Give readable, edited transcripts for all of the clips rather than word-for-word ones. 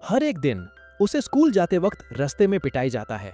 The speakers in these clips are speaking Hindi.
हर एक दिन उसे स्कूल जाते वक्त रास्ते में पिटाई जाता है।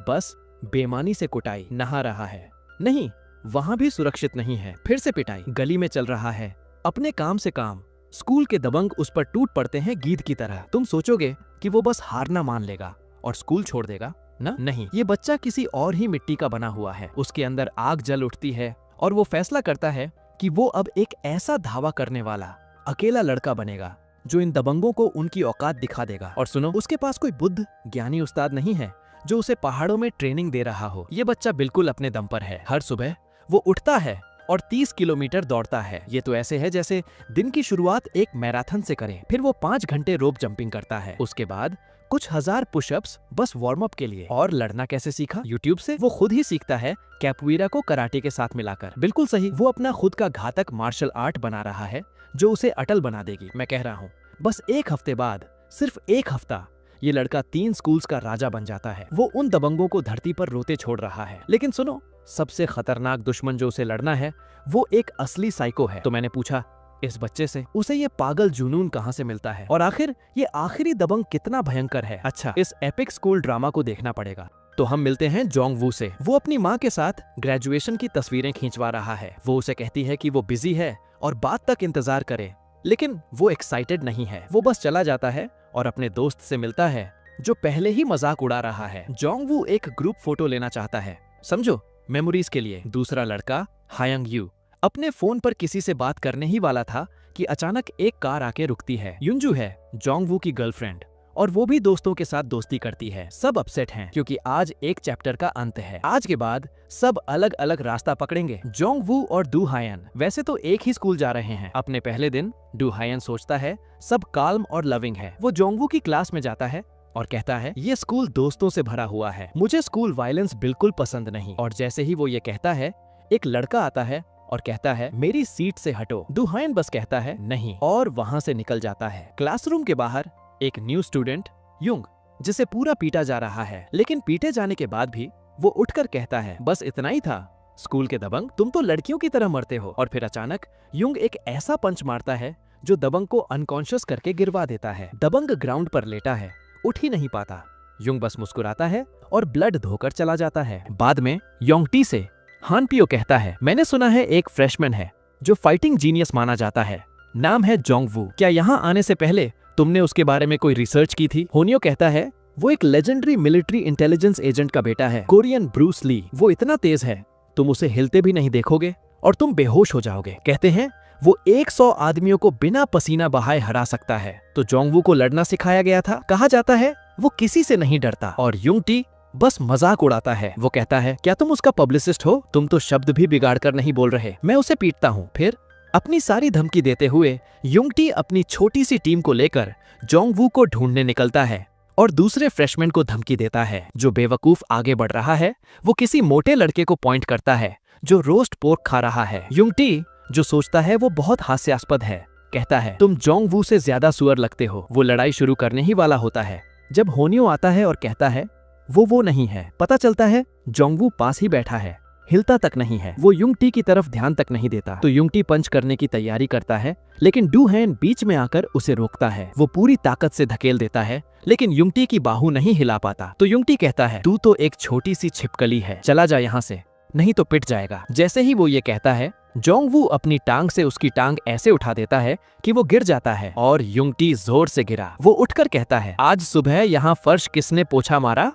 बस बेमानी से कुटाई, नहा रहा है, नहीं वहां भी सुरक्षित नहीं है, फिर से पिटाई, गली में चल रहा है, अपने काम से काम, स्कूल के दबंग उस पर टूट पड़ते हैं गीद की तरह। तुम सोचोगे कि वो बस हार ना मान लेगा और स्कूल छोड़ देगा ना? नहीं, ये बच्चा किसी और ही मिट्टी का बना हुआ है। उसके अंदर आग जल उठती है और वो फैसला करता है कि वो अब एक ऐसा धावा करने वाला अकेला लड़का बनेगा जो इन दबंगों को उनकी औकात दिखा देगा। और सुनो, उसके पास कोई बुद्ध ज्ञानी उस्ताद नहीं है जो उसे पहाड़ों में ट्रेनिंग दे रहा हो। ये बच्चा बिल्कुल अपने दम पर है। हर सुबह वो उठता है और 30 किलोमीटर दौड़ता है। ये तो ऐसे है जैसे दिन की शुरुआत एक मैराथन से करें। फिर वो 5 घंटे रोप जंपिंग करता है। उसके बाद कुछ हजार पुशअप्स बस वार्म अप के लिए। और लड़ना कैसे सीखा? यूट्यूब से। वो खुद ही सीखता है, कैपोएरा को कराटे के साथ मिलाकर। बिल्कुल सही, वो अपना खुद का घातक मार्शल आर्ट बना रहा है जो उसे अटल बना देगी। मैं कह रहा हूँ, बस एक हफ्ते बाद, सिर्फ एक हफ्ता, ये लड़का 3 स्कूल्स का राजा बन जाता है। वो उन दबंगों को धरती पर रोते छोड़ रहा है। लेकिन सुनो, सबसे खतरनाक दुश्मन जो उसे लड़ना है वो एक असली साइको है। तो मैंने पूछा इस बच्चे से, उसे ये पागल जुनून कहाँ से मिलता है और आखिर ये आखिरी दबंग कितना भयंकर है? अच्छा, इस एपिक स्कूल ड्रामा को देखना पड़ेगा। तो हम मिलते हैं जोंग वू से। वो अपनी माँ के साथ ग्रेजुएशन की तस्वीरें खींचवा रहा है। वो उसे कहती है कि वो बिजी है और बाद तक इंतजार करे, लेकिन वो एक्साइटेड नहीं है। वो बस चला जाता है और अपने दोस्त से मिलता है जो पहले ही मजाक उड़ा रहा है। जोंग वू एक ग्रुप फोटो लेना चाहता है, समझो, मेमोरीज के लिए। दूसरा लड़का हायंग यू अपने फोन पर किसी से बात करने ही वाला था कि अचानक एक कार आके रुकती है। युंजू है जोंग वू की गर्लफ्रेंड और वो भी दोस्तों के साथ दोस्ती करती है। सब अपसेट हैं क्योंकि आज एक चैप्टर का अंत है। आज के बाद सब अलग अलग रास्ता पकड़ेंगे। जोंग वू और डू हायन वैसे तो एक ही स्कूल जा रहे हैं। अपने पहले दिन डू हायन सोचता है सब काल्म और लविंग है। वो जोंग वू की क्लास में जाता है और कहता है ये स्कूल दोस्तों से भरा हुआ है, मुझे स्कूल वायलेंस बिल्कुल पसंद नहीं। और जैसे ही वो ये कहता है, एक लड़का आता है और कहता है मेरी सीट से हटो। डू हायन बस कहता है नहीं और वहां से निकल जाता है। क्लासरूम के बाहर एक न्यू स्टूडेंट युंग, जिसे पूरा पीटा जा रहा है, लेकिन पीटे जाने के बाद भी वो उठकर कहता है बस इतना ही था, स्कूल के दबंग, तुम तो लड़कियों की तरह मरते हो। और फिर अचानक युंग एक ऐसा पंच मारता है जो दबंग को अनकॉन्शियस करके गिरवा देता है। दबंग ग्राउंड पर लेटा है, उठ ही नहीं पाता। युंग बस मुस्कुराता है और ब्लड धोकर चला जाता है। बाद में योंगटी से हान पियो कहता है मैंने सुना है एक फ्रेशमैन है जो फाइटिंग जीनियस माना जाता है, नाम है जोंग वू, क्या यहाँ आने से पहले तुमने उसके बारे में कोई रिसर्च की थी? होनियो कहता है वो एक लेजेंडरी मिलिट्री इंटेलिजेंस एजेंट का बेटा है, कोरियन ब्रूस ली। वो इतना तेज है तुम उसे हिलते भी नहीं देखोगे और तुम बेहोश हो जाओगे। कहते हैं वो 100 आदमियों को बिना पसीना बहाए हरा सकता है। तो जोंग वू को लड़ना सिखाया गया था। कहा जाता है वो किसी से नहीं डरता और युंगटी बस मजाक उड़ाता है। वो कहता है क्या तुम उसका पब्लिसिस्ट हो? तुम तो शब्द भी बिगाड़ कर नहीं बोल रहे, मैं उसे पीटता हूँ। फिर अपनी सारी धमकी देते हुए युंगटी अपनी छोटी सी टीम को लेकर जोंग वू को ढूंढने निकलता है और दूसरे फ्रेशमैन को धमकी देता है जो बेवकूफ आगे बढ़ रहा है। वो किसी मोटे लड़के को पॉइंट करता है जो रोस्ट पोर्क खा रहा है। युंगटी जो सोचता है वो बहुत हास्यास्पद है, कहता है तुम जोंग वू से ज्यादा सुअर लगते हो। वो लड़ाई शुरू करने ही वाला होता है जब होनियो आता है और कहता है वो नहीं है। पता चलता है जोंग वू पास ही बैठा है, हिलता तक नहीं है। वो युंगटी की तरफ ध्यान तक नहीं देता। तो युंगटी पंच करने की तैयारी करता है, लेकिन डू हैन बीच में आकर उसे रोकता है। वो पूरी ताकत से धकेल देता है, लेकिन युंगटी की बाहु नहीं हिला पाता। तो युंगटी कहता है तू तो एक छोटी सी छिपकली है, चला जा यहाँ से, नहीं तो पिट जाएगा। जैसे ही वो ये कहता है, जोंग वू अपनी टांग से उसकी टांग ऐसे उठा देता है कि वो गिर जाता है और युंगटी जोर से गिरा। वो उठकर कहता है आज सुबह यहाँ फर्श किसने पोछा मारा?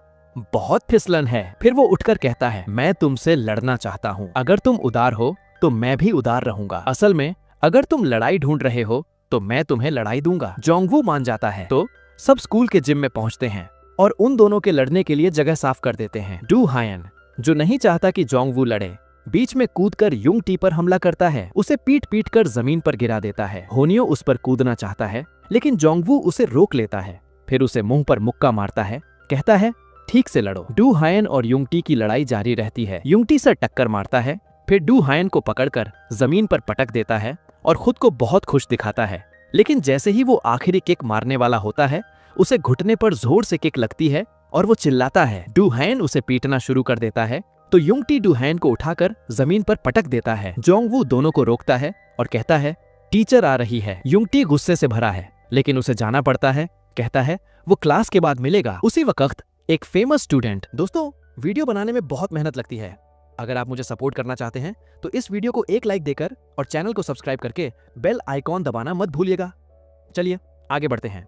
बहुत फिसलन है। फिर वो उठकर कहता है मैं तुमसे लड़ना चाहता हूँ, अगर तुम उदार हो तो मैं भी उदार रहूंगा। असल में अगर तुम लड़ाई ढूंढ रहे हो तो मैं तुम्हें लड़ाई दूंगा। जोंग वू मान जाता है। तो सब स्कूल के जिम में पहुंचते हैं और उन दोनों के लड़ने के लिए जगह साफ कर देते हैं। डू हायन जो नहीं चाहता कि जोंग वू लड़े, बीच में कूदकर युंगटी पर हमला करता है, उसे पीट पीट कर जमीन पर गिरा देता है। होनियो उस पर कूदना चाहता है, लेकिन जोंग वू उसे रोक लेता है। फिर उसे मुंह पर मुक्का मारता है, कहता है ठीक से लड़ो। डू हायन और युंगटी की लड़ाई जारी रहती है। युंगटी से टक्कर मारता है, फिर डू हायन को पकड़कर जमीन पर पटक देता है और खुद को बहुत खुश दिखाता है। लेकिन जैसे ही वो आखिरी किक मारने वाला होता है, उसे घुटने पर जोर से किक लगती है और वो चिल्लाता है। डू हायन उसे पीटना शुरू कर देता है, तो युंगटी डू हायन को उठाकर जमीन पर पटक देता है। जोंग वू दोनों को रोकता है और कहता है टीचर आ रही है। युंगटी गुस्से से भरा है, लेकिन उसे जाना पड़ता है कहता है वो क्लास के बाद मिलेगा। उसी वक्त एक फेमस स्टूडेंट। दोस्तों, वीडियो बनाने में बहुत मेहनत लगती है। अगर आप मुझे सपोर्ट करना चाहते हैं तो इस वीडियो को एक लाइक देकर और चैनल को सब्सक्राइब करके बेल आइकॉन दबाना मत भूलिएगा। चलिए आगे बढ़ते हैं।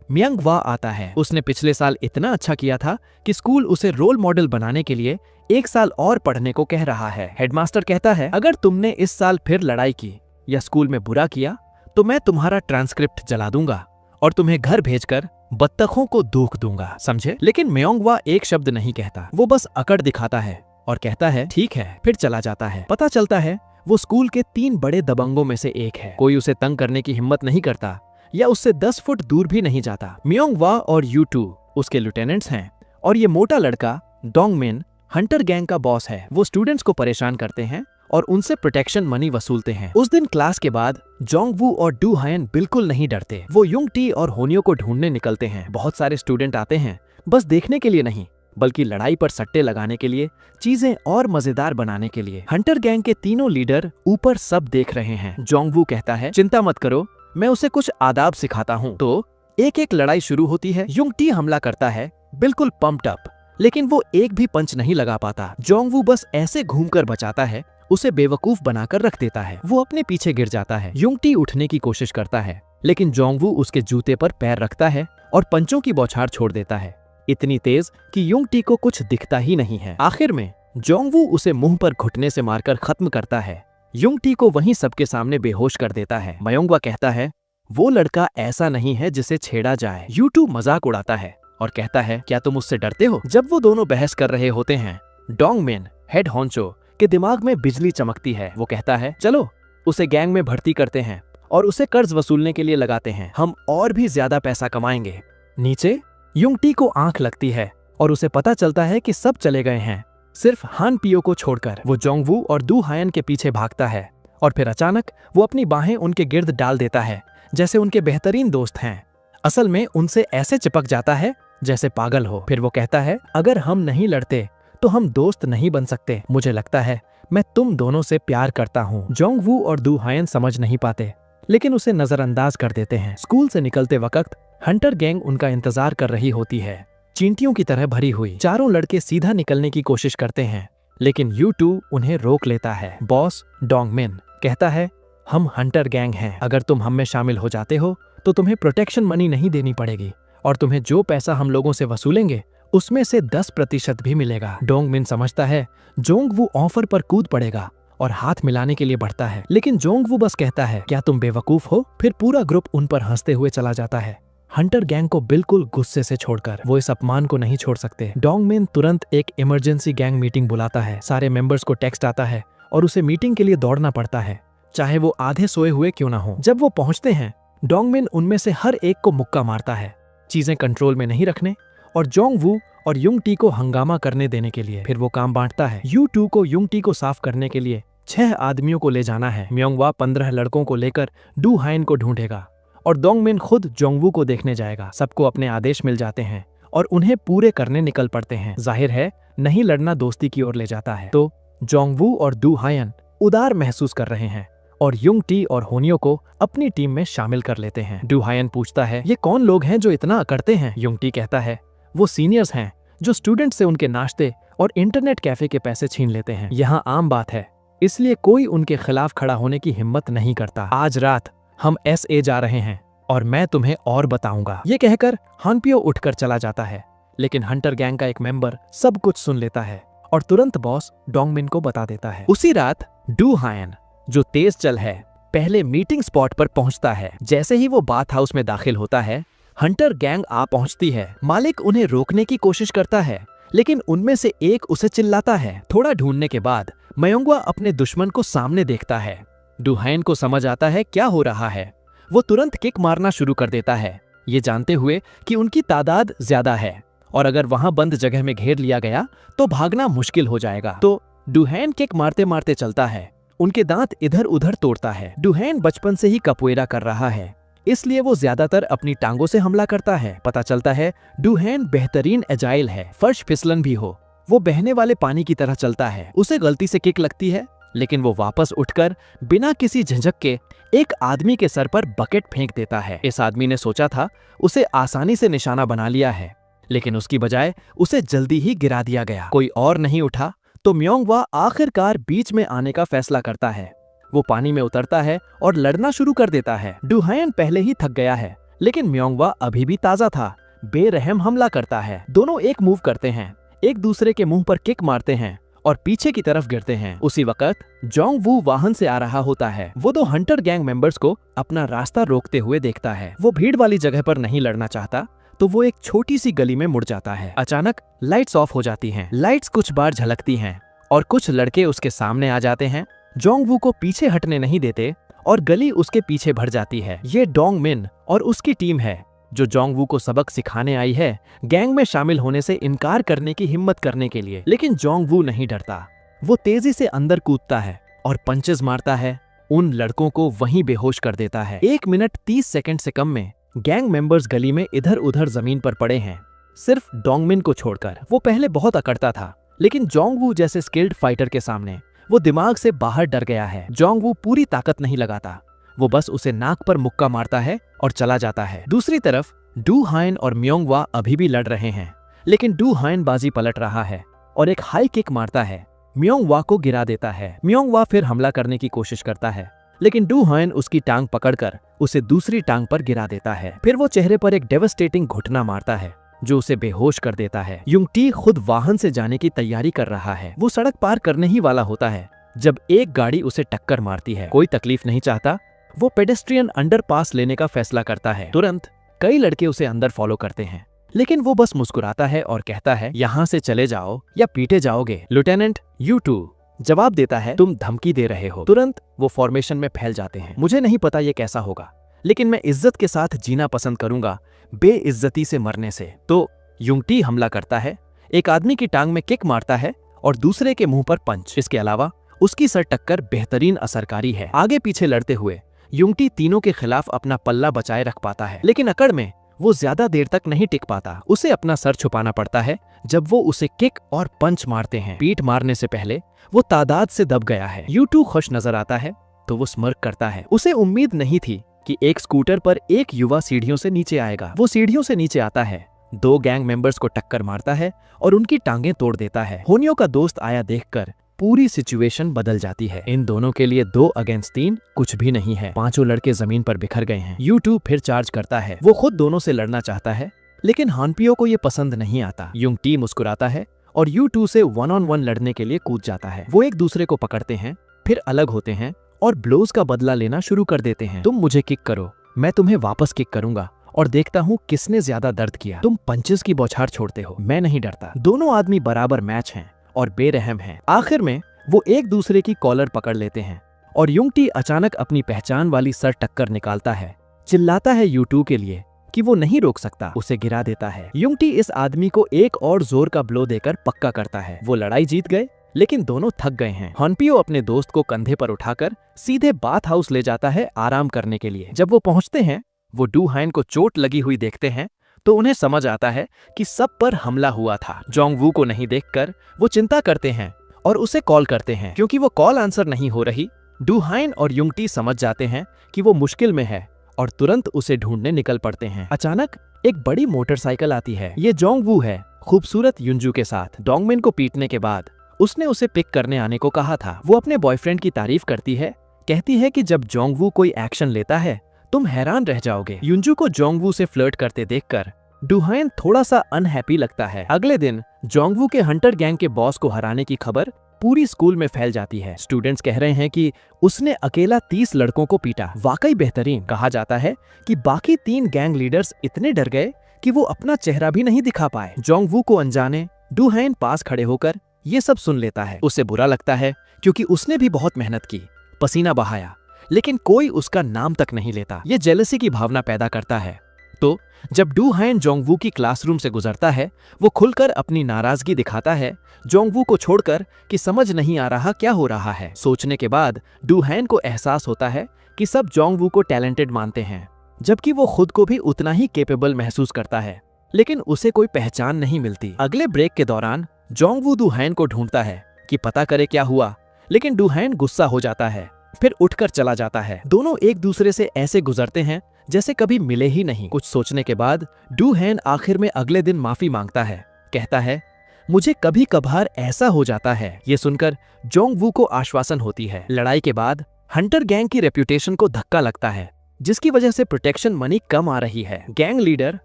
मियांग वा आता है। उसने पिछले साल इतना अच्छा किया था कि स्कूल उसे रोल मॉडल बनाने के लिए 1 साल और पढ़ने को कह रहा है। हेडमास्टर कहता है अगर तुमने इस साल फिर लड़ाई की या स्कूल में बुरा किया तो मैं तुम्हारा ट्रांसक्रिप्ट जला दूंगा और तुम्हें घर भेजकर बत्तखों को दूध दूंगा, समझे? लेकिन म्योंगवा एक शब्द नहीं कहता। वो बस अकड़ दिखाता है और कहता है ठीक है, फिर चला जाता है। पता चलता है वो स्कूल के 3 बड़े दबंगों में से एक है। कोई उसे तंग करने की हिम्मत नहीं करता या उससे 10 फुट दूर भी नहीं जाता। म्योंगवा और यू2 उसके लिeutenants हैं और ये मोटा लड़का डोंगमिन हंटर गैंग का बॉस है। वो स्टूडेंट्स को परेशान करते हैं और उनसे प्रोटेक्शन मनी वसूलते हैं। उस दिन क्लास के बाद जोंगवू और डू हायन बिल्कुल नहीं डरते। वो युंग टी और होनियो को ढूंढने निकलते हैं। बहुत सारे स्टूडेंट आते हैं, बस देखने के लिए नहीं बल्कि लड़ाई पर सट्टे लगाने के लिए, चीजें और मजेदार बनाने के लिए। हंटर गैंग के तीनों लीडर ऊपर सब देख रहे हैं। जोंगवू कहता है चिंता मत करो, मैं उसे कुछ आदाब सिखाता हूँ। तो एक एक लड़ाई शुरू होती है। युंग टी हमला करता है, बिल्कुल पंप्ड अप, लेकिन वो एक भी पंच नहीं लगा पाता। जोंगवू बस ऐसे घूमकर बचाता है, उसे बेवकूफ बनाकर रख देता है। वो अपने पीछे गिर जाता है। युंग टी उठने की कोशिश करता है, लेकिन जोंगवू उसके जूते पर पैर रखता है और पंचों की बौछार छोड़ देता है, इतनी तेज कि युंग टी को कुछ दिखता ही नहीं है। आखिर में जोंगवू उसे मुंह पर घुटने से मारकर खत्म करता है। युंग टी को वहीं सबके सामने बेहोश कर देता है। म्योंगवा कहता है वो लड़का ऐसा नहीं है जिसे छेड़ा जाए। यू2 मजाक उड़ाता है और कहता है क्या तुम उससे डरते हो? जब वो दोनों बहस कर रहे होते हैं, डोंगमिन हेड होंचो के दिमाग में बिजली चमकती है। वो कहता है चलो उसे गैंग में भर्ती करते हैं और उसे कर्ज वसूलने के लिए लगाते हैं, हम और भी ज्यादा पैसा कमाएंगे। नीचे युंग टी को आंख लगती है और उसे पता चलता है कि सब चले गए हैं, सिर्फ हान पियो को छोड़कर। वो जोंगवू और डू हायन के पीछे भागता है और फिर अचानक वो अपनी बाहें उनके गिर्द डाल देता है जैसे उनके बेहतरीन दोस्त हैं। असल में उनसे ऐसे चिपक जाता है जैसे पागल हो। फिर वो कहता है अगर हम नहीं लड़ते तो हम दोस्त नहीं बन सकते। मुझे लगता है मैं तुम दोनों से प्यार करता हूँ। जोंगवू और डू हायन समझ नहीं पाते, लेकिन उसे नजरअंदाज कर देते हैं। स्कूल से निकलते वक्त हंटर गैंग उनका इंतजार कर रही होती है, चींटियों की तरह भरी हुई। चारों लड़के सीधा निकलने की कोशिश करते हैं, लेकिन यू2 उन्हें रोक लेता है। बॉस डोंगमिन कहता है हम हंटर गैंग हैं, अगर तुम हम में शामिल हो जाते हो तो तुम्हें प्रोटेक्शन मनी नहीं देनी पड़ेगी और तुम्हें जो पैसा हम लोगों से वसूलेंगे उसमें से 10% भी मिलेगा। डोंगमिन समझता है जोंगवू ऑफर पर कूद पड़ेगा और हाथ मिलाने के लिए बढ़ता है, लेकिन जोंगवू बस कहता है क्या तुम बेवकूफ हो? फिर पूरा ग्रुप उन पर हंसते हुए चला जाता है। हंटर गैंग को बिल्कुल गुस्से से छोड़कर वो इस अपमान को नहीं छोड़ सकते। डोंगमिन तुरंत एक इमरजेंसी गैंग मीटिंग बुलाता है। सारे मेंबर्स को टेक्स्ट आता है और उसे मीटिंग के लिए दौड़ना पड़ता है, चाहे वो आधे सोए हुए क्यों ना हो। जब वो पहुंचते हैं, डोंगमिन उनमें से हर एक को मुक्का मारता है, चीजें कंट्रोल में नहीं रखने और जोंगवू और युंग टी को हंगामा करने देने के लिए। फिर वो काम बांटता है। यू2 को युंग टी को साफ करने के लिए 6 आदमियों को ले जाना है। म्योंगवा 15 लड़कों को लेकर डू हायन को ढूंढेगा और डोंगमिन खुद जोंगवू को देखने जाएगा। सबको अपने आदेश मिल जाते हैं और उन्हें पूरे करने निकल पड़ते हैं। जाहिर है नहीं लड़ना दोस्ती की ओर ले जाता है, तो जोंगवू और डू हायन उदार महसूस कर रहे हैं और युंग टी और होनियो को अपनी टीम में शामिल कर लेते हैं। डू हायन पूछता है ये कौन लोग हैं जो इतना अकड़ते हैं? युंग टी कहता है वो सीनियर्स हैं जो स्टूडेंट से उनके नाश्ते और इंटरनेट कैफे के पैसे छीन लेते हैं। यहाँ आम बात है, इसलिए कोई उनके खिलाफ खड़ा होने की हिम्मत नहीं करता। आज रात हम SA जा रहे हैं और मैं तुम्हें और बताऊंगा। ये कहकर हानपियो उठकर चला जाता है, लेकिन हंटर गैंग का एक मेंबर सब कुछ सुन लेता है और तुरंत बॉस डोंगमिन को बता देता है। उसी रात डू हायन जो तेज चल है पहले मीटिंग स्पॉट पर पहुंचता है। जैसे ही वो बाथ हाउस में दाखिल होता है, हंटर गैंग आ पहुंचती है। मालिक उन्हें रोकने की कोशिश करता है, लेकिन उनमें से एक उसे चिल्लाता है। थोड़ा ढूंढने के बाद म्योंगवा अपने दुश्मन को सामने देखता है। डू हायन को समझ आता है क्या हो रहा है। वो तुरंत किक मारना शुरू कर देता है, ये जानते हुए कि उनकी तादाद ज्यादा है और अगर वहां बंद जगह में घेर लिया गया तो भागना मुश्किल हो जाएगा। तो डू हायन किक मारते मारते चलता है, उनके दांत इधर उधर तोड़ता है। डू हायन बचपन से ही कपोएरा कर रहा है, इसलिए वो ज्यादातर अपनी टांगों से हमला करता है। पता चलता है डू हायन बेहतरीन एजाइल है, फर्श फिसलन भी हो वो बहने वाले पानी की तरह चलता है। उसे गलती से किक लगती है लेकिन वो वापस उठकर बिना किसी झिझक के एक आदमी के सर पर बकेट फेंक देता है। इस आदमी ने सोचा था उसे आसानी से निशाना बना लिया है, लेकिन उसकी बजाय उसे जल्दी ही गिरा दिया गया। कोई और नहीं उठा तो म्योंगवा आखिरकार बीच में आने का फैसला करता है। वो पानी में उतरता है और लड़ना शुरू कर देता है। डू हायन पहले ही थक गया है, लेकिन म्योंगवा अभी भी ताजा था। बेरहम हमला करता है। दोनों एक मूव करते हैं, एक दूसरे के मुंह पर किक मारते हैं और पीछे की तरफ गिरते हैं। उसी वक्त जोंग वू वाहन से आ रहा होता है। वो दो हंटर गैंग मेंबर्स को अपना रास्ता रोकते हुए देखता है। वो भीड़ वाली जगह पर नहीं लड़ना चाहता, तो वो एक छोटी सी गली में मुड़ जाता है। अचानक लाइट्स ऑफ हो जाती हैं। लाइट्स कुछ बार झलकती हैं और कुछ लड़के उसके सामने आ जाते हैं। जोंग वू को पीछे हटने नहीं देते और गली उसके पीछे भर जाती है। ये डोंग मिन और उसकी टीम है, जो जोंग वू को सबक सिखाने आई है, गैंग में शामिल होने से इनकार करने की हिम्मत करने के लिए। लेकिन जोंग वू नहीं डरता। वो तेजी से अंदर कूदता है और पंचेस मारता है। उन लड़कों को वहीं बेहोश कर देता है। 1 मिनट 30 सेकंड से कम में गैंग मेंबर्स गली में इधर उधर जमीन पर पड़े हैं, सिर्फ डोंगमिन को छोड़कर। वो पहले बहुत अकड़ता था, लेकिन जोंग वू जैसे स्किल्ड फाइटर के सामने वो दिमाग से बाहर डर गया है। जोंग वू पूरी ताकत नहीं लगाता, वो बस उसे नाक पर मुक्का मारता है और चला जाता है। दूसरी तरफ डू हायन और म्योंगवा अभी भी लड़ रहे हैं, लेकिन डू हायन बाजी पलट रहा है और एक हाई किक मारता है। म्योंगवा को गिरा देता है। म्योंगवा फिर हमला करने की कोशिश करता है, लेकिन डू हायन उसकी टांग पकड़कर उसे दूसरी टांग पर गिरा देता है। फिर वो चेहरे पर एक डेवास्टेटिंग घुटना मारता है, जो उसे बेहोश कर देता है। युंगटी खुद वाहन से जाने की तैयारी कर रहा है। वो सड़क पार करने ही वाला होता है जब एक गाड़ी उसे टक्कर मारती है। कोई तकलीफ नहीं चाहता, वो पेडेस्ट्रियन अंडरपास लेने का फैसला करता है। तुरंत कई लड़के उसे अंदर फॉलो करते हैं, लेकिन वो बस मुस्कुराता है और कहता है, यहाँ से चले जाओ या पीटे जाओगे। लिeutenant U2 जवाब देता है, तुम धमकी दे रहे हो। तुरंत वो फॉर्मेशन में फैल जाते हैं। मुझे नहीं पता ये कैसा होगा, लेकिन मैं इज्जत के साथ जीना पसंद करूंगा, बेइज्जती से मरने से। तो युंगटी हमला करता है, एक आदमी की टांग में किक मारता है और दूसरे के मुंह पर पंच। इसके अलावा उसकी सर टक्कर बेहतरीन असरकारी है। आगे पीछे लड़ते हुए युंगटी तीनों के खिलाफ अपना पल्ला बचाए रख पाता है, लेकिन अकड़ में वो ज्यादा देर तक नहीं टिक पाता। उसे अपना सर छुपाना पड़ता है जब वो उसे किक और पंच मारते हैं। पीठ मारने से पहले वो तादाद से दब गया है। U2 खुश नजर आता है तो वो स्मर्क करता है। उसे उम्मीद नहीं थी कि एक स्कूटर पर एक युवा सीढ़ियों से नीचे आएगा। वो सीढ़ियों से नीचे आता है, 2 गैंग मेंबर्स को टक्कर मारता है और उनकी टांगें तोड़ देता है। होनियो का दोस्त आया देखकर पूरी सिचुएशन बदल जाती है। इन दोनों के लिए 2 अगेंस्ट 3 कुछ भी नहीं है। 5 लड़के जमीन पर बिखर गए हैं। U2 फिर चार्ज करता है। वो खुद दोनों से लड़ना चाहता है, लेकिन हानपियो को ये पसंद नहीं आता। युंगटी मुस्कुराता है और U2 से 1-on-1 लड़ने के लिए कूद जाता है। वो एक दूसरे को पकड़ते हैं, फिर अलग होते हैं और ब्लोज का बदला लेना शुरू कर देते हैं। तुम मुझे किक करो, मैं तुम्हें वापस किक करूंगा और देखता हूँ किसने ज्यादा दर्द किया। तुम पंचेस की बौछार छोड़ते हो, मैं नहीं डरता। दोनों आदमी बराबर मैच हैं और बेरहम हैं। आखिर में वो एक दूसरे की कॉलर पकड़ लेते हैं और युंगटी अचानक अपनी पहचान वाली सर टक्कर निकालता है, चिल्लाता है U2 के लिए कि वो नहीं रोक सकता, उसे गिरा देता है। युंगटी इस आदमी को एक और जोर का ब्लो देकर पक्का करता है। वो लड़ाई जीत गए, लेकिन दोनों थक गए हैं। हानपियो अपने दोस्त को कंधे पर उठाकर सीधे बाथ हाउस ले जाता है आराम करने के लिए। जब वो पहुंचते हैं, वो डू हायन को चोट लगी हुई देखते हैं तो उन्हें समझ आता है कि सब पर हमला हुआ था। जोंग वू को नहीं देखकर वो चिंता करते हैं और उसे कॉल करते हैं। क्योंकि वो कॉल आंसर नहीं हो रही, डू हायन और युंगटी समझ जाते हैं कि वो मुश्किल में है और तुरंत उसे ढूंढने निकल पड़ते हैं। अचानक एक बड़ी मोटरसाइकिल आती है। ये जोंग वू है, खूबसूरत युंजू के साथ। डोंगमिन को पीटने के बाद उसने उसे पिक करने आने को कहा था। वो अपने बॉयफ्रेंड की तारीफ करती है, कहती है कि जब जोंग वू कोई एक्शन लेता है तुम हैरान रह जाओगे। युंजू को जोंग वू से फ्लर्ट करते देखकर डू हायन थोड़ा सा अनहैप्पी लगता है। अगले दिन जोंग वू के हंटर गैंग के बॉस को हराने की खबर पूरी स्कूल में फैल जाती है। स्टूडेंट्स कह रहे हैं कि उसने अकेला 30 लड़कों को पीटा, वाकई बेहतरीन। कहा जाता है कि बाकी 3 गैंग लीडर्स इतने डर गए कि वो अपना चेहरा भी नहीं दिखा पाए। जोंग वू को अनजाने डू हायन पास खड़े होकर ये सब सुन लेता है। उसे बुरा लगता है क्योंकि उसने भी बहुत मेहनत की, पसीना बहाया, लेकिन कोई उसका नाम तक नहीं लेता। ये जेलसी की भावना पैदा करता है। तो जब डू हायन जोंग वू की क्लासरूम से गुजरता है, वो खुलकर अपनी नाराजगी दिखाता है जोंग वू को छोड़कर कि समझ नहीं आ रहा क्या हो रहा है। सोचने के बाद डू हायन को एहसास होता है कि सब जोंग वू को टैलेंटेड मानते हैं, जबकि वो खुद को भी उतना ही केपेबल महसूस करता है, लेकिन उसे कोई पहचान नहीं मिलती। अगले ब्रेक के दौरान जोंग वू डू हायन को ढूंढता है कि पता करे क्या हुआ, लेकिन डूहान गुस्सा हो जाता है, फिर उठकर चला जाता है। दोनों एक दूसरे से ऐसे गुजरते हैं जैसे कभी मिले ही नहीं। कुछ सोचने के बाद डूहान आखिर में अगले दिन माफी मांगता है, कहता है मुझे कभी कभार ऐसा हो जाता है। ये सुनकर जोंगवू को आश्वासन होती है। लड़ाई के बाद हंटर गैंग की रेप्यूटेशन को धक्का लगता है, जिसकी वजह से प्रोटेक्शन मनी कम आ रही है। गैंग लीडर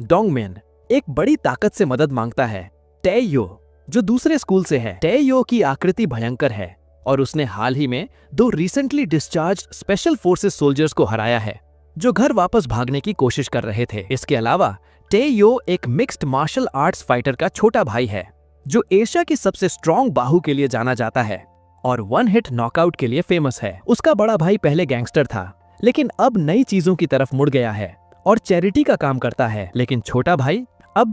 डोंगमिन एक बड़ी ताकत से मदद मांगता है, टेयो, जो दूसरे स्कूल से है। टेयो की आकृति भयंकर है और उसने हाल ही में 2 recently discharge special forces soldiers को हराया है, जो घर वापस भागने की कोशिश कर रहे थे। इसके अलावा टेयो एक मिक्स्ड मार्शल आर्ट्स फाइटर का छोटा भाई है, जो एशिया की सबसे स्ट्रॉन्ग बाहु के लिए जाना जाता है और 1 हिट नॉकआउट के लिए फेमस है। उसका बड़ा भाई पहले गैंगस्टर था, लेकिन अब नई चीजों की तरफ मुड़ गया है और चैरिटी का काम करता है। लेकिन छोटा भाई अब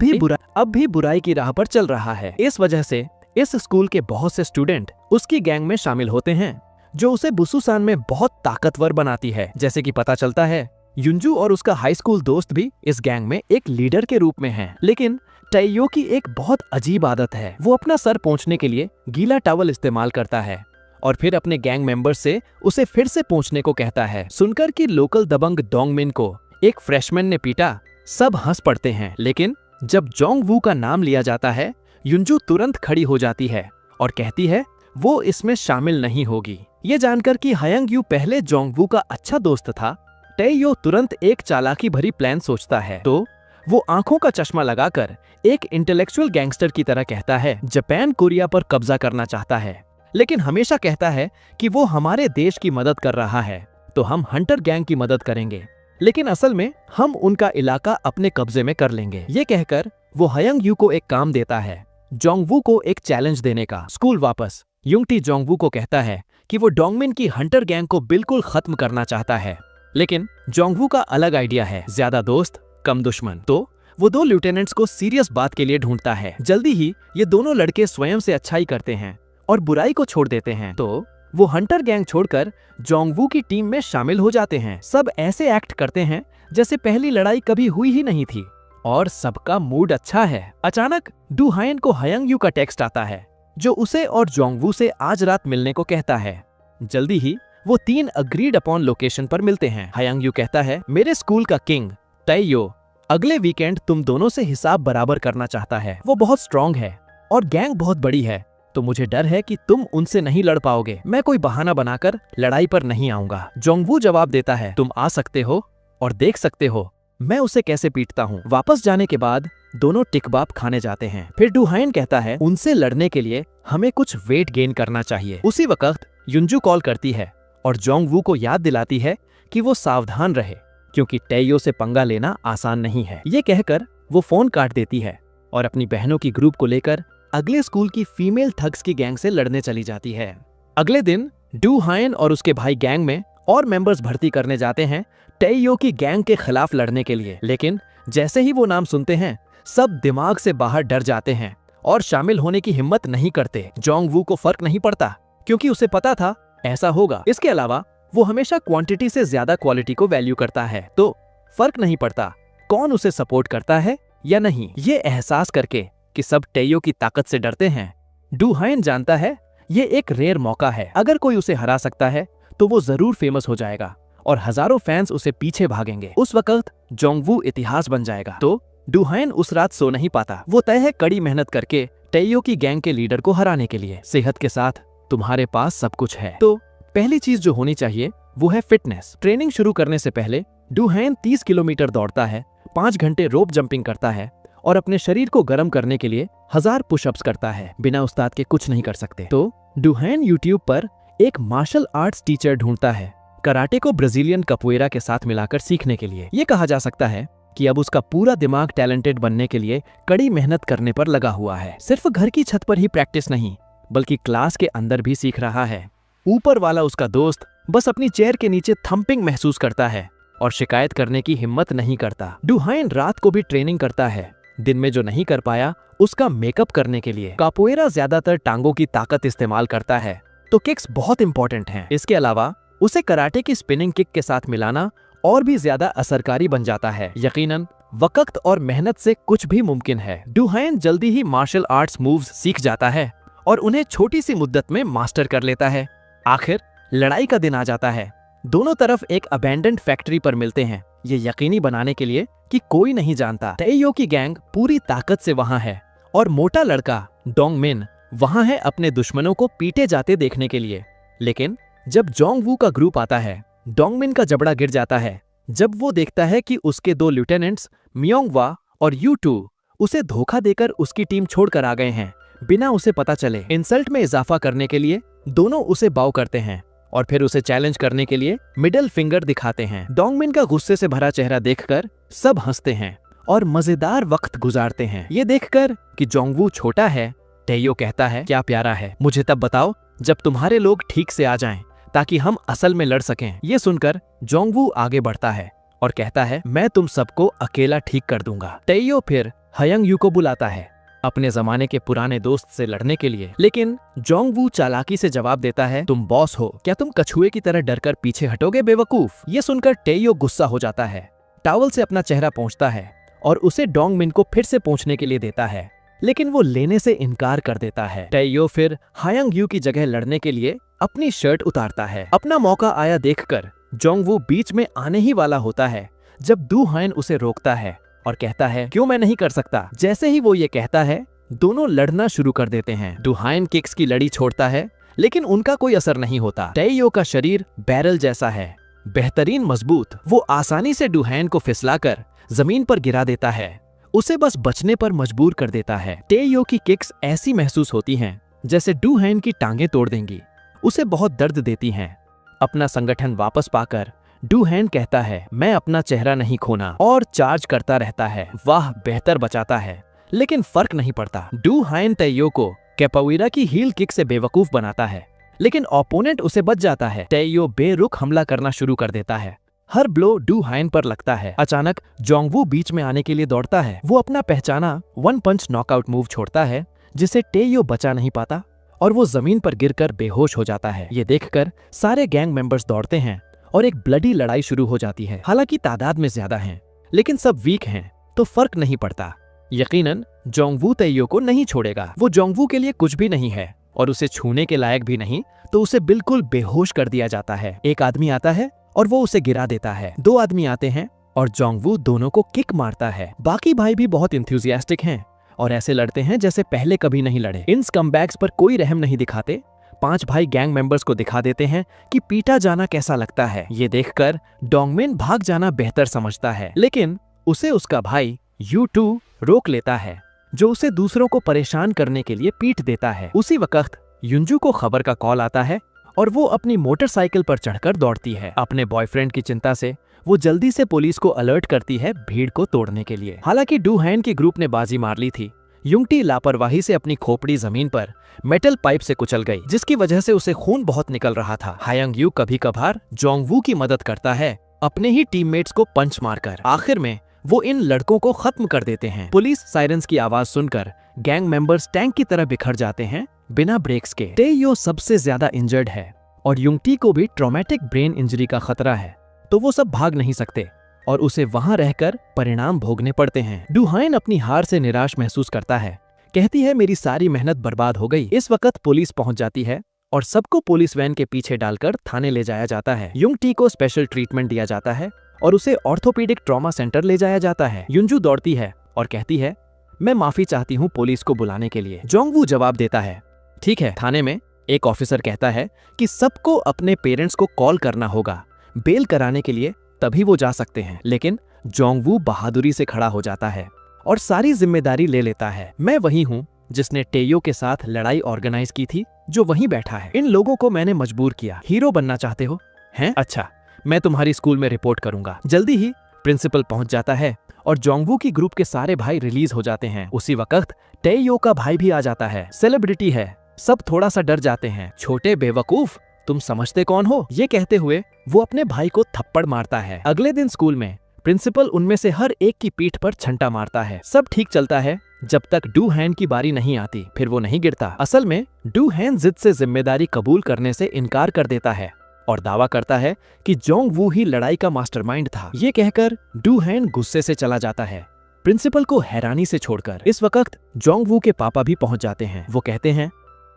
भी बुराई की राह पर चल रहा है। इस वजह से इस स्कूल के बहुत से स्टूडेंट उसकी गैंग में शामिल होते हैं, जो उसे बुसुसान में बहुत ताकतवर बनाती है। जैसे कि पता चलता है, युंजू और उसका हाई स्कूल दोस्त भी इस गैंग में एक लीडर के रूप में हैं। लेकिन टेयो की एक बहुत अजीब आदत है, वो अपना सर पोंछने के लिए गीला टॉवल इस्तेमाल करता है और फिर अपने गैंग मेंबर्स से उसे फिर से पोंछने को कहता है। सुनकर कि लोकल दबंग डोंगमिन को एक फ्रेशमैन ने पीटा, सब हंस पड़ते हैं। लेकिन जब जोंगवू का नाम लिया जाता है, युंजू तुरंत खड़ी हो जाती है और कहती है वो इसमें शामिल नहीं होगी। ये जानकर कि हयंगयू पहले जोंगवू का अच्छा दोस्त था, टेयो तुरंत एक चालाकी भरी प्लान सोचता है। तो वो आंखों का चश्मा लगाकर एक इंटेलेक्चुअल गैंगस्टर की तरह कहता है, जापान कोरिया पर कब्जा करना चाहता है, लेकिन हमेशा कहता है कि वो हमारे देश की मदद कर रहा है, तो हम हंटर गैंग की मदद करेंगे, लेकिन असल में हम उनका इलाका अपने कब्जे में कर लेंगे। ये कहकर वो हयंगयू को एक काम देता है, जोंगवू को एक चैलेंज देने का। स्कूल वापस युंगटी जोंगवू को कहता है कि वो डोंगमिन की हंटर गैंग को बिल्कुल खत्म करना चाहता है, लेकिन जोंगवू का अलग आइडिया है, ज्यादा दोस्त कम दुश्मन। तो वो 2 लिeutenants को सीरियस बात के लिए ढूंढता है। जल्दी ही ये दोनों लड़के स्वयं से अच्छाई करते हैं और बुराई को छोड़ देते हैं। तो वो हंटर गैंग छोड़कर जोंगवू की टीम में शामिल हो जाते हैं। सब ऐसे एक्ट करते हैं जैसे पहली लड़ाई कभी हुई ही नहीं थी और सबका मूड अच्छा है। अचानक डूहान को हयंगयू का टेक्स्ट आता है, जो उसे और जोंगवू से आज रात मिलने को कहता है। जल्दी ही वो 3 अग्रीड अपॉन लोकेशन पर मिलते हैं। हयंगयू कहता है, मेरे स्कूल का किंग टेयो अगले वीकेंड तुम दोनों से हिसाब बराबर करना चाहता है। वो बहुत स्ट्रॉन्ग है और गैंग बहुत बड़ी है, तो मुझे डर है कि तुम उनसे नहीं लड़ पाओगे। मैं कोई बहाना बनाकर लड़ाई पर नहीं आऊंगा। जोंगवू जवाब देता है, तुम आ सकते हो और देख सकते हो मैं उसे कैसे पीटता हूँ। वापस जाने के बाद दोनों टिकबाप खाने जाते हैं। फिर डूहान कहता है, उनसे लड़ने के लिए हमें कुछ वेट गेन करना चाहिए। उसी वक्त युंजू कॉल करती है और जोंगवू को याद दिलाती है कि वो सावधान रहे, क्योंकि टेयो से पंगा लेना आसान नहीं है। ये कहकर वो फोन काट देती है और अपनी बहनों की ग्रुप को लेकर अगले स्कूल की फीमेल थग्स की गैंग से लड़ने चली जाती है। अगले दिन डूहान और उसके भाई गैंग में और मेंबर्स भर्ती करने जाते हैं टेयो की गैंग के खिलाफ लड़ने के लिए। लेकिन जैसे ही वो नाम सुनते हैं, सब दिमाग से बाहर डर जाते हैं और शामिल होने की हिम्मत नहीं करते। जोंगवू को फर्क नहीं पड़ता, क्योंकि उसे पता था ऐसा होगा। इसके अलावा वो हमेशा क्वांटिटी से ज्यादा क्वालिटी को वैल्यू करता है, तो फर्क नहीं पड़ता कौन उसे सपोर्ट करता है या नहीं। ये एहसास करके कि सब टेयो की ताकत से डरते हैं, डूहान जानता है ये एक रेयर मौका है। अगर कोई उसे हरा सकता है तो वो जरूर फेमस हो जाएगा और हजारों फैंस उसे पीछे भागेंगे। उस वक्त जोंगवू इतिहास बन जाएगा। तो डूहान उस रात सो नहीं पाता। वो तय है कड़ी मेहनत करके टेयो की गैंग के लीडर को हराने के लिए। सेहत के साथ तुम्हारे पास सब कुछ है, तो पहली चीज जो होनी चाहिए वो है फिटनेस। ट्रेनिंग शुरू करने से पहले डूहान 30 किलोमीटर दौड़ता है, 5 घंटे रोप जंपिंग करता है और अपने शरीर को गर्म करने के लिए 1000 पुशअप्स करता है। बिना उस्ताद के कुछ नहीं कर सकते। तो डूहान यूट्यूब पर एक मार्शल आर्ट्स टीचर ढूंढता है, कराटे को ब्राजीलियन कपोएरा के साथ मिलाकर सीखने के लिए। ये कहा जा सकता है कि अब उसका पूरा दिमाग टैलेंटेड बनने के लिए कड़ी मेहनत करने पर लगा हुआ है। सिर्फ घर की छत पर ही प्रैक्टिस नहीं, बल्कि क्लास के अंदर भी सीख रहा है। ऊपर वाला उसका दोस्त बस अपनी चेयर के नीचे थंपिंग महसूस करता है और शिकायत करने की हिम्मत नहीं करता। डूहान रात को भी ट्रेनिंग करता है, दिन में जो नहीं कर पाया उसका मेकअप करने के लिए। कापोएरा ज्यादातर टांगों की ताकत इस्तेमाल करता है, तो किक्स बहुत इंपॉर्टेंट हैं। इसके अलावा उसे कराटे की स्पिनिंग किक के साथ मिलाना और भी ज्यादा असरकारी बन जाता है। यकीनन वक्त और मेहनत से कुछ भी मुमकिन है। डूहान जल्दी ही मार्शल आर्ट्स मूव्स सीख जाता है और उन्हें छोटी सी मुद्दत में मास्टर कर लेता है। आखिर लड़ाई का दिन आ जाता है। दोनों तरफ एक अबैंडन्ड फैक्ट्री पर मिलते हैं, ये यकीनी बनाने के लिए कि कोई नहीं जानता। टेयो की गैंग पूरी ताकत से वहां है और मोटा लड़का डोंगमिन वहां है अपने दुश्मनों को पीटे जाते देखने के लिए। लेकिन जब जोंगवू का ग्रुप आता है, डोंगमिन का जबड़ा गिर जाता है जब वो देखता है कि उसके दो लिeutenants मियोंगवा और यू2 उसे धोखा देकर उसकी टीम छोड़कर आ गए हैं बिना उसे पता चले। इंसल्ट में इजाफा करने के लिए दोनों उसे बाव करते हैं और फिर उसे चैलेंज करने के लिए मिडिल फिंगर दिखाते हैं। डोंगमिन का गुस्से से भरा चेहरा देखकर सब हंसते हैं और मजेदार वक्त गुजारते हैं। ये देखकर कि जोंगवू छोटा है, टेयो कहता है, क्या प्यारा है, मुझे तब बताओ जब तुम्हारे लोग ठीक से आ जाएं ताकि हम असल में लड़ सकें। ये सुनकर जोंगवू आगे बढ़ता है और कहता है, मैं तुम सबको अकेला ठीक कर दूंगा। टेयो फिर हयंग यू को बुलाता है अपने जमाने के पुराने दोस्त से लड़ने के लिए, लेकिन जोंगवू चालाकी से जवाब देता है, तुम बॉस हो, क्या तुम कछुए की तरह डरकर पीछे हटोगे बेवकूफ। ये सुनकर टेयो गुस्सा हो जाता है, टॉवल से अपना चेहरा पोंछता है और उसे डोंगमिन को फिर से पोंछने के लिए देता है, लेकिन वो लेने से इनकार कर देता है। टेयो फिर हायंग यू की जगह लड़ने के लिए अपनी शर्ट उतारता है। अपना मौका आया देखकर जोंगवू बीच में आने ही वाला होता है जब डू हायन उसे रोकता है और कहता है, क्यों मैं नहीं कर सकता। जैसे ही वो ये कहता है, दोनों लड़ना शुरू कर देते हैं। डू हायन किक्स की लड़ी छोड़ता है, लेकिन उनका कोई असर नहीं होता। टेयो का शरीर बैरल जैसा है, बेहतरीन मजबूत। वो आसानी से डू हायन को फिसलाकर जमीन पर गिरा देता है, उसे बस बचने पर मजबूर कर देता है। टेयो की किक्स ऐसी महसूस होती हैं जैसे डू हायन की टांगें तोड़ देंगी, उसे बहुत दर्द देती हैं। अपना संगठन वापस पाकर डू हायन कहता है, मैं अपना चेहरा नहीं खोना, और चार्ज करता रहता है। वाह, बेहतर बचाता है, लेकिन फर्क नहीं पड़ता। डू हायन टेयो को कैपोएरा की हील किक से बेवकूफ बनाता है, लेकिन ओपोनेंट उसे बच जाता है। टेयो बेरुख हमला करना शुरू कर देता है, हर ब्लो डू हायन पर लगता है। अचानक जोंगवू बीच में आने के लिए दौड़ता है। वो अपना पहचाना वन पंच नॉकआउट मूव छोड़ता है, जिसे टेयो बचा नहीं पाता और वो जमीन पर गिरकर बेहोश हो जाता है। ये देखकर सारे गैंग मेंबर्स दौड़ते हैं और एक ब्लडी लड़ाई शुरू हो जाती है। हालांकि तादाद में ज्यादा हैं, लेकिन सब वीक हैं, तो फर्क नहीं पड़ता। यकीनन जोंगवू टेयो को नहीं छोड़ेगा। वो जोंगवू के लिए कुछ भी नहीं है और उसे छूने के लायक भी नहीं, तो उसे बिल्कुल बेहोश कर दिया जाता है। एक आदमी आता है और वो उसे गिरा देता है। दो आदमी आते हैं और जोंगवू दोनों को किक मारता है। बाकी भाई भी बहुत इंथुजियास्टिक हैं और ऐसे लड़ते हैं जैसे पहले कभी नहीं लड़े। इन स्कमबैग्स पर कोई रहम नहीं दिखाते। 5 भाई गैंग मेंबर्स को दिखा देते हैं कि पीटा जाना कैसा लगता है। ये देखकर डोंगमिन भाग जाना बेहतर समझता है, लेकिन उसे उसका भाई यू2 रोक लेता है, जो उसे दूसरों को परेशान करने के लिए पीट देता है। उसी वक्त युंजू को खबर का कॉल आता है और वो अपनी मोटरसाइकिल पर चढ़कर दौड़ती है। अपने बॉयफ्रेंड की चिंता से वो जल्दी से पुलिस को अलर्ट करती है भीड़ को तोड़ने के लिए। हालांकि डू हायन की ग्रुप ने बाजी मार ली थी। युंगटी लापरवाही से अपनी खोपड़ी जमीन पर मेटल पाइप से कुचल गई, जिसकी वजह से उसे खून बहुत निकल रहा था। हायंग यू कभी कभार जोंगवू की मदद करता है, अपने ही टीममेट्स को पंच मारकर। आखिर में वो इन लड़कों को खत्म कर देते हैं। पुलिस साइरन्स की आवाज सुनकर गैंग मेंबर्स टैंक की तरह बिखर जाते हैं बिना ब्रेक्स के। टेयो सबसे ज्यादा इंजर्ड है और युंगटी को भी ट्रॉमेटिक ब्रेन इंजरी का खतरा है, तो वो सब भाग नहीं सकते और उसे वहां रहकर परिणाम भोगने पड़ते हैं। डू हायन अपनी हार से निराश महसूस करता है, कहती है, मेरी सारी मेहनत बर्बाद हो गई। इस वक्त पुलिस पहुंच जाती है और सबको पुलिस वैन के पीछे डालकर थाने ले जाया जाता है। युंगटी को स्पेशल ट्रीटमेंट दिया जाता है और उसे ऑर्थोपेडिक ट्रॉमा सेंटर ले जाया जाता है। युंजू दौड़ती है और कहती है, मैं माफी चाहती हूँ पुलिस को बुलाने के लिए। जोंगवू जवाब देता है, ठीक है। थाने में एक ऑफिसर कहता है कि सबको अपने पेरेंट्स को कॉल करना होगा बेल कराने के लिए, तभी वो जा सकते हैं। लेकिन जोंगवू बहादुरी से खड़ा हो जाता है और सारी जिम्मेदारी ले लेता है। मैं वही हूँ जिसने टेयो के साथ लड़ाई ऑर्गेनाइज की थी, जो वहीं बैठा है। इन लोगों को मैंने मजबूर किया। हीरो बनना चाहते हो? हैं? अच्छा, मैं तुम्हारी स्कूल में रिपोर्ट करूंगा। जल्दी ही प्रिंसिपल पहुंच जाता है और जोंगवू की ग्रुप के सारे भाई रिलीज हो जाते हैं। उसी वक्त टेयो का भाई भी आ जाता है। सेलिब्रिटी है, सब थोड़ा सा डर जाते हैं। छोटे बेवकूफ, तुम समझते कौन हो? ये कहते हुए वो अपने भाई को थप्पड़ मारता है। अगले दिन स्कूल में प्रिंसिपल उनमें से हर एक की पीठ पर छंटा मारता है। सब ठीक चलता है जब तक डू हायन की बारी नहीं आती। फिर वो नहीं गिरता। असल में डू हायन जिद से जिम्मेदारी कबूल करने से इनकार कर देता है और दावा करता है कि जोंगवू ही लड़ाई का मास्टरमाइंड था। ये कहकर डू हायन गुस्से से चला जाता है, प्रिंसिपल को हैरानी से छोड़कर। इस वक्त जोंगवू के पापा भी पहुंच जाते हैं। वो कहते हैं,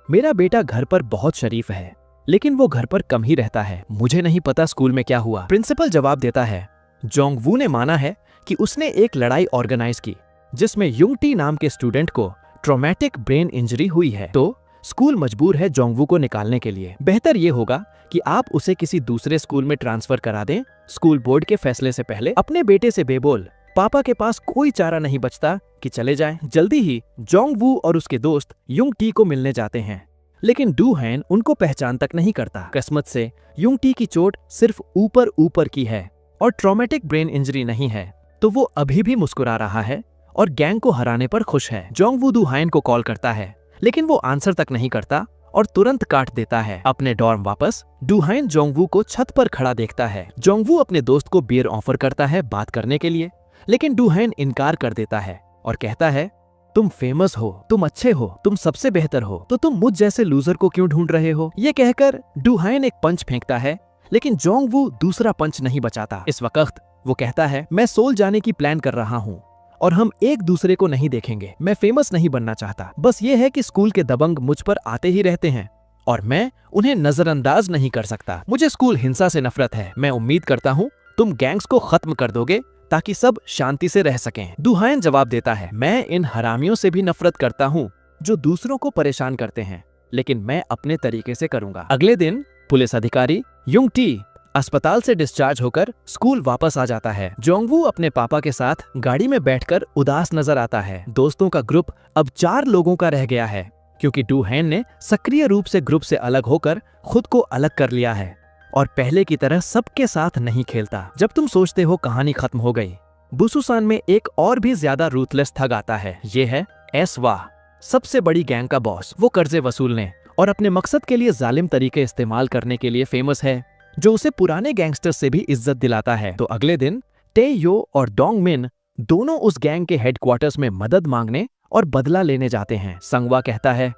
मेरा बेटा घर पर बहुत शरीफ है, लेकिन वो घर पर कम ही रहता है। मुझे नहीं पता स्कूल में क्या हुआ। प्रिंसिपल जवाब देता है, जोंगवू ने माना है कि उसने एक लड़ाई ऑर्गेनाइज की जिसमें युंगटी नाम के स्टूडेंट को ट्रॉमेटिक ब्रेन इंजरी हुई है, तो स्कूल मजबूर है जोंगवू को निकालने के लिए। बेहतर ये होगा कि आप उसे किसी दूसरे स्कूल में ट्रांसफर करा दें। स्कूल बोर्ड के फैसले से पहले अपने बेटे से बेबोल पापा के पास कोई चारा नहीं बचता कि चले जाएं। जल्दी ही जोंगवू और उसके दोस्त युंगटी को मिलने जाते हैं, लेकिन डू हैन उनको पहचान तक नहीं करता। किस्मत से युंगटी की चोट सिर्फ ऊपर ऊपर की है और ट्रॉमेटिक ब्रेन इंजरी नहीं है, तो वो अभी भी मुस्कुरा रहा है और गैंग को हराने पर खुश है। जोंगवू डू हैन को कॉल करता है, लेकिन वो आंसर तक नहीं करता और तुरंत काट देता है। अपने डॉर्म वापस डू हैन जोंगवू को छत पर खड़ा देखता है। जोंगवू अपने दोस्त को बियर ऑफर करता है बात करने के लिए, लेकिन डू हैन इनकार कर देता है और कहता है, तुम फेमस हो, तुम अच्छे हो, तुम सबसे बेहतर हो, तो तुम मुझ जैसे लूजर को क्यों ढूंढ रहे हो। ये कहकर डू हैन एक पंच फेंकता है, लेकिन जोंगवू दूसरा पंच नहीं बचाता। इस वक्त वो कहता है, मैं सोल जाने की प्लान कर रहा हूँ और हम एक दूसरे को नहीं देखेंगे। मैं फेमस नहीं बनना चाहता, बस ये है कि स्कूल के दबंग मुझ पर आते ही रहते हैं और मैं उन्हें नजरअंदाज नहीं कर सकता। मुझे स्कूल हिंसा से नफरत है। मैं उम्मीद करता हूँ तुम गैंग्स को खत्म कर दोगे ताकि सब शांति से रह सकें। डू हैन जवाब देता है, मैं इन हरामियों से भी नफरत करता हूँ जो दूसरों को परेशान करते हैं, लेकिन मैं अपने तरीके से करूंगा। अगले दिन पुलिस अधिकारी युंगटी अस्पताल से डिस्चार्ज होकर स्कूल वापस आ जाता है। जोंगवू अपने पापा के साथ गाड़ी में बैठकर उदास नजर आता है। दोस्तों का ग्रुप अब 4 लोगों का रह गया है, क्योंकि डू हैन ने सक्रिय रूप से ग्रुप से अलग होकर खुद को अलग कर लिया है और पहले की तरह सबके साथ नहीं खेलता। जब तुम सोचते हो कहानी खत्म हो गई, बुसुसान में एक और भी ज्यादा रूथलेस ठग आता है। ये है एसवा, सबसे बड़ी गैंग का बॉस। वो कर्जे वसूलने और अपने मकसद के लिए जालिम तरीके इस्तेमाल करने के लिए फेमस है, जो उसे पुराने गैंगस्टर से भी इज्जत दिलाता है। तो अगले दिन टे यो और डोंग मिन दोनों उस गैंग के हेडक्वार्टर्स में मदद मांगने और बदला लेने जाते हैं। संगवा कहता है,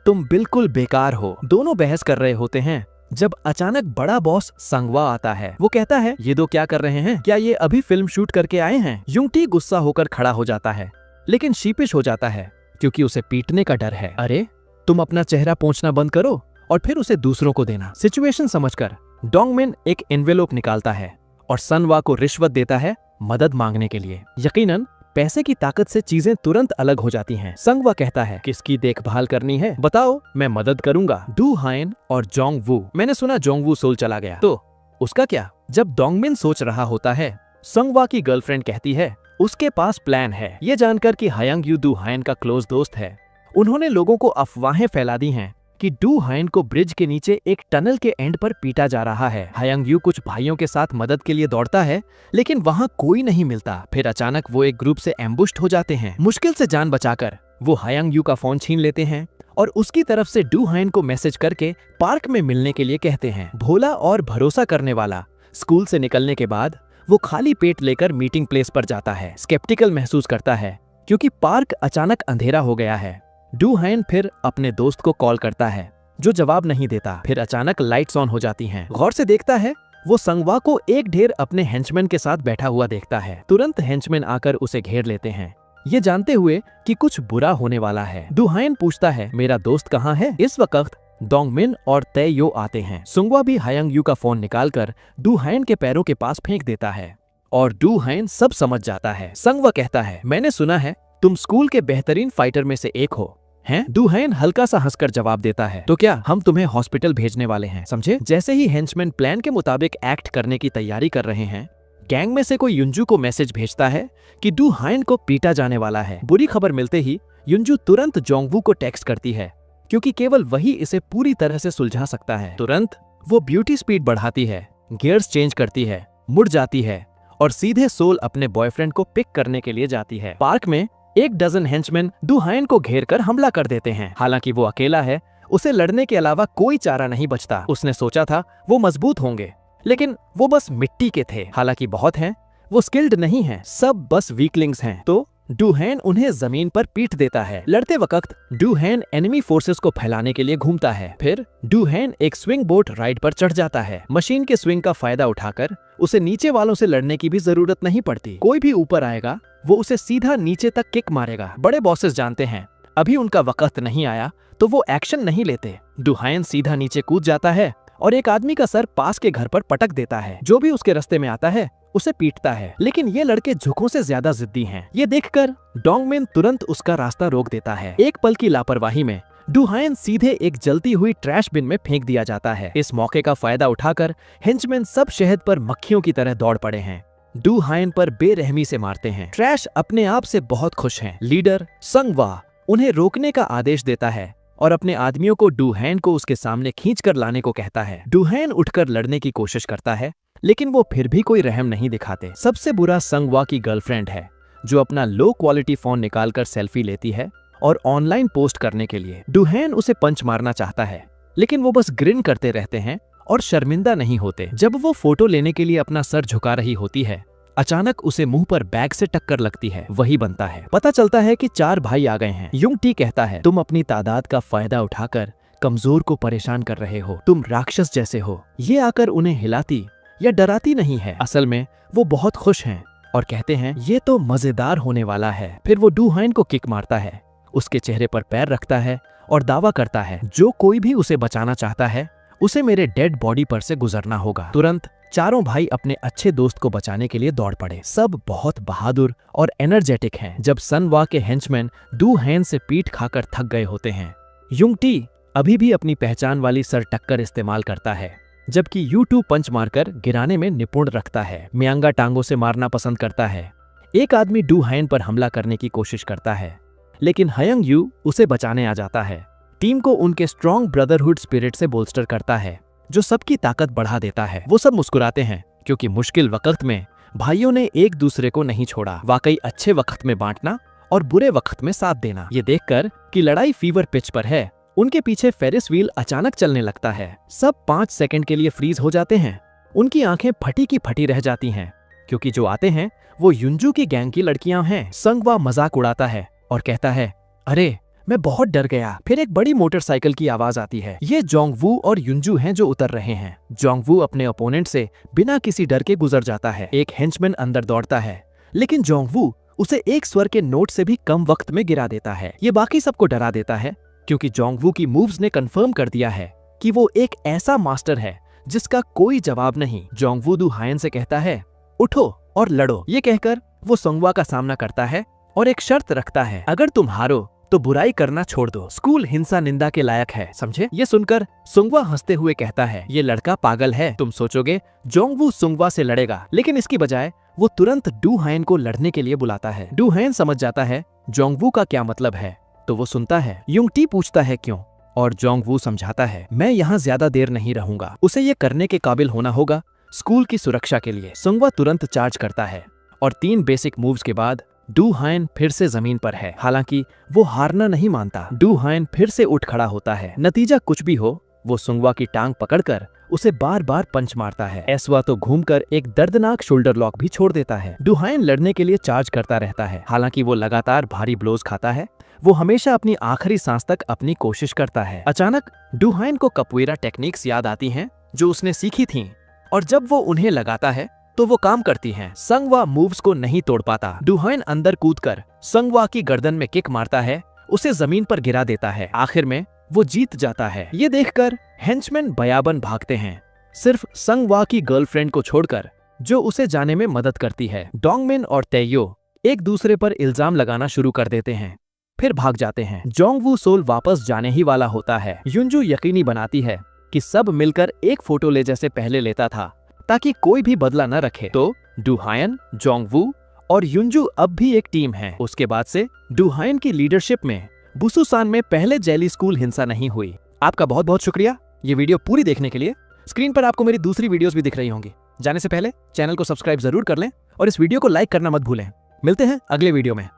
तुम बिल्कुल बेकार हो। दोनों बहस कर रहे होते हैं जब अचानक बड़ा बॉस संगवा आता है। वो कहता है, ये दो क्या कर रहे हैं? क्या ये अभी फिल्म शूट करके आए हैं? युंगटी गुस्सा होकर खड़ा हो जाता है, लेकिन शीपिश हो जाता है क्योंकि उसे पीटने का डर है। अरे तुम अपना चेहरा पोंछना बंद करो और फिर उसे दूसरों को देना। सिचुएशन समझकर डोंगमिन एक एनवेलोप निकालता है और सनवा को रिश्वत देता है मदद मांगने के लिए। यकीनन पैसे की ताकत से चीजें तुरंत अलग हो जाती हैं। संगवा कहता है, किसकी देखभाल करनी है बताओ, मैं मदद करूंगा। डू हैन और जोंगवू, मैंने सुना जोंगवू सोल चला गया, तो उसका क्या? जब डोंगमिन सोच रहा होता है, संगवा की गर्लफ्रेंड कहती है उसके पास प्लान है। ये जानकर कि हायांग यू डू हैन का क्लोज दोस्त है, उन्होंने लोगों को अफवाहें फैला दी हैं कि डू हैन को ब्रिज के नीचे एक टनल के एंड पर पीटा जा रहा है। हायांग यू कुछ भाइयों के साथ मदद के लिए दौड़ता है, लेकिन वहां कोई नहीं मिलता। फिर अचानक वो एक ग्रुप से एम्बुश्ड हो जाते हैं। मुश्किल से जान बचाकर वो हायांग यू का फोन छीन लेते हैं और उसकी तरफ से डू हैन को मैसेज करके पार्क में मिलने के लिए कहते हैं। भोला और भरोसा करने वाला स्कूल से निकलने के बाद वो खाली पेट लेकर मीटिंग प्लेस पर जाता है। स्केप्टिकल महसूस करता है क्योंकि पार्क अचानक अंधेरा हो गया है। डू हैन फिर अपने दोस्त को कॉल करता है, जो जवाब नहीं देता। फिर अचानक लाइट्स ऑन हो जाती हैं। गौर से देखता है, वो संगवा को एक ढेर अपने हेंचमैन के साथ बैठा हुआ देखता है। तुरंत हेंचमैन आकर उसे घेर लेते हैं, ये जानते हुए कि कुछ बुरा होने वाला है। डू हैन पूछता है, मेरा दोस्त कहाँ है? इस वक्त डोंगमिन और टे यो आते हैं। संगवा भी हायांग यू का फोन निकालकर डू हैन के पैरों के पास फेंक देता है और डू हैन सब समझ जाता है। संगवा कहता है, मैंने सुना है तुम स्कूल के बेहतरीन फाइटर में से एक हो, हैं? डू हैन हल्का सा हंसकर जवाब देता है, तो क्या हम तुम्हें हॉस्पिटल भेजने वाले हैं, समझे? जैसे ही हेंचमैन प्लान के मुताबिक एक्ट करने की तैयारी कर रहे हैं, गैंग में से कोई युंजू को मैसेज भेजता है कि डू हैन को पीटा जाने वाला है। बुरी खबर मिलते ही युंजू तुरंत जोंगवू को टेक्स्ट करती है, क्योंकि केवल वही इसे पूरी तरह से सुलझा सकता है। तुरंत वो ब्यूटी स्पीड बढ़ाती है, गियर्स चेंज करती है, मुड़ जाती है और सीधे सोल अपने बॉयफ्रेंड को पिक करने के लिए जाती है। पार्क में एक डजन हेंचमैन डू हैन को घेर कर हमला कर देते हैं। हालांकि वो अकेला है, उसे लड़ने के अलावा कोई चारा नहीं बचता। उसने सोचा था वो मजबूत होंगे, लेकिन वो बस मिट्टी के थे। हालांकि बहुत हैं, वो स्किल्ड नहीं हैं, सब बस वीकलिंग्स हैं। तो डू हैन उन्हें जमीन पर पीट देता है। लड़ते वक्त डू हैन एनिमी फोर्सेस को फैलाने के लिए घूमता है। फिर डू हैन एक स्विंग बोट राइड पर चढ़ जाता है। मशीन के स्विंग का फायदा उठाकर उसे नीचे वालों से लड़ने की भी जरूरत नहीं पड़ती। कोई भी ऊपर आएगा वो उसे सीधा नीचे तक किक मारेगा। बड़े बॉसेस जानते हैं अभी उनका वक्त नहीं आया, तो वो एक्शन नहीं लेते। डू हैन सीधा नीचे कूद जाता है और एक आदमी का सर पास के घर पर पटक देता है। जो भी उसके रास्ते में आता है उसे पीटता है, लेकिन ये लड़के झुकों से ज्यादा जिद्दी हैं। ये देखकर डोंगमिन तुरंत उसका रास्ता रोक देता है। एक पल की लापरवाही में डू हायन सीधे एक जलती हुई ट्रैश बिन में फेंक दिया जाता है। इस मौके का फायदा उठाकर हेंचमैन सब शहद पर मक्खियों की तरह दौड़ पड़े हैं, डू हायन पर बेरहमी से मारते हैं। ट्रैश अपने आप से बहुत खुश हैं। लीडर संगवा उन्हें रोकने का आदेश देता है और अपने आदमियों को डू हायन को उसके सामने खींचकर लाने को कहता है। डू हायन उठकर लड़ने की कोशिश करता है, लेकिन वो फिर भी कोई रहम नहीं दिखाते। सबसे बुरा संगवा की गर्लफ्रेंड है, जो अपना लो क्वालिटी फोन निकालकर सेल्फी लेती है और ऑनलाइन पोस्ट करने के लिए। डू हायन उसे पंच मारना चाहता है, लेकिन वो बस ग्रिन करते रहते हैं और शर्मिंदा नहीं होते। जब वो फोटो लेने के लिए अपना सर झुका रही होती है, अचानक उसे मुंह पर बैग से टक्कर लगती है। वही बनता है। पता चलता है कि 4 भाई आ गए हैं। युंग टी कहता है, तुम अपनी तादाद का फायदा उठाकर कमजोर को परेशान कर रहे हो। तुम राक्षस जैसे हो। ये आकर उन्हें हिलाती या डराती नहीं है। असल में वो बहुत खुश हैं और कहते हैं ये तो मजेदार होने वाला है। फिर वो डू हायन को किक मारता है, उसके चेहरे पर पैर रखता है और दावा करता है, जो कोई भी उसे बचाना चाहता है उसे मेरे डेड बॉडी पर से गुजरना होगा। तुरंत चारों भाई अपने अच्छे दोस्त को बचाने के लिए दौड़ पड़े। सब बहुत बहादुर और एनर्जेटिक हैं। जब सनवा के हेंचमैन डू हायन से पीठ खाकर थक गए होते हैं, युंग टी अभी भी अपनी पहचान वाली सर टक्कर इस्तेमाल करता है, जबकि U2 पंच मारकर गिराने में निपुण रखता है। मियांगा टांगों से मारना पसंद करता है। एक आदमी डू हायन पर हमला करने की कोशिश करता है, लेकिन हयंग यू उसे बचाने आ जाता है। टीम को उनके स्ट्रॉन्ग ब्रदरहुड स्पिरिट से बोल्स्टर करता है, जो सबकी ताकत बढ़ा देता है। वो सब मुस्कुराते हैं, क्योंकि मुश्किल वक्त में भाइयों ने एक दूसरे को नहीं छोड़ा। वाकई अच्छे वक्त में बांटना और बुरे वक्त में साथ देना। ये देखकर कि लड़ाई फीवर पिच पर है, उनके पीछे फेरिस व्हील अचानक चलने लगता है। सब 5 सेकंड के लिए फ्रीज हो जाते हैं। उनकी आंखें फटी की फटी रह जाती हैं, क्योंकि जो आते हैं वो युंजू की गैंग की लड़कियां हैं। संगवा मजाक उड़ाता है और कहता है, अरे मैं बहुत डर गया। फिर एक बड़ी मोटरसाइकिल की आवाज आती है। ये जोंगवू और युंजू हैं जो उतर रहे हैं। जोंगवू अपने ओपोनेंट से बिना किसी डर के गुजर जाता है। एक हेंचमैन अंदर दौड़ता है, लेकिन जोंगवू उसे एक स्वर के नोट से भी कम वक्त में गिरा देता है। ये बाकी सबको डरा देता है, क्योंकि जोंगवू की मूव्स ने कंफर्म कर दिया है कि वो एक ऐसा मास्टर है जिसका कोई जवाब नहीं। जोंगवू डू हायन से कहता है, उठो और लड़ो। ये कहकर वो संगवा का सामना करता है और एक शर्त रखता है, अगर तुम हारो तो बुराई करना छोड़ दो। स्कूल हिंसा निंदा के लायक है, समझे? ये सुनकर सुंगवा हंसते हुए कहता है, ये लड़का पागल है। तुम सोचोगे जोंगवू सुंगवा से लड़ेगा, लेकिन इसकी बजाय वो तुरंत डू हायन को लड़ने के लिए बुलाता है। डू हायन समझ जाता है जोंगवू का क्या मतलब है, तो वो सुनता है। युंग टी पूछता है क्यों, और जोंगवू समझाता है, मैं यहाँ ज्यादा देर नहीं रहूंगा। उसे ये करने के काबिल होना होगा स्कूल की सुरक्षा के लिए। सुंगवा तुरंत चार्ज करता है और 3 बेसिक मूव्स के बाद डू हायन फिर से जमीन पर है। हालांकि वो हारना नहीं मानता। डू हायन फिर से उठ खड़ा होता है। नतीजा कुछ भी हो, वो सुंगवा की टांग पकड़कर उसे बार बार पंच मारता है। एसवा तो घूमकर एक दर्दनाक शोल्डर लॉक भी छोड़ देता है। डू हायन लड़ने के लिए चार्ज करता रहता है। हालांकि वो लगातार भारी ब्लोज खाता है। वो हमेशा अपनी आखिरी सांस तक अपनी कोशिश करता है। अचानक डू हायन को कपुएरा टेक्निक्स याद आती हैं जो उसने सीखी थीं, और जब वो उन्हें लगाता है तो वो काम करती हैं। संगवा मूव्स को नहीं तोड़ पाता। डू हायन अंदर कूदकर संगवा की गर्दन में किक मारता है, उसे जमीन पर गिरा देता है। आखिर में वो जीत जाता है। ये देखकर हेंचमैन बयाबन भागते हैं, सिर्फ संगवा की गर्लफ्रेंड को छोड़कर, जो उसे जाने में मदद करती है। डोंगमिन और तेयो एक दूसरे पर इल्जाम लगाना शुरू कर देते हैं, फिर भाग जाते हैं। जोंगवू सोल वापस जाने ही वाला होता है। युंजू यकीनी बनाती है कि सब मिलकर एक फोटो ले जैसे पहले लेता था, ताकि कोई भी बदला न रखे। तो डू हायन, जोंगवू और युंजू अब भी एक टीम है। उसके बाद से डू हायन की लीडरशिप में बुसुसान में पहले जेली स्कूल हिंसा नहीं हुई। आपका बहुत बहुत शुक्रिया ये वीडियो पूरी देखने के लिए। स्क्रीन पर आपको मेरी दूसरी वीडियोस भी दिख रही होंगी। जाने से पहले चैनल को सब्सक्राइब जरूर कर लें और इस वीडियो को लाइक करना मत भूलें। मिलते हैं अगले वीडियो में।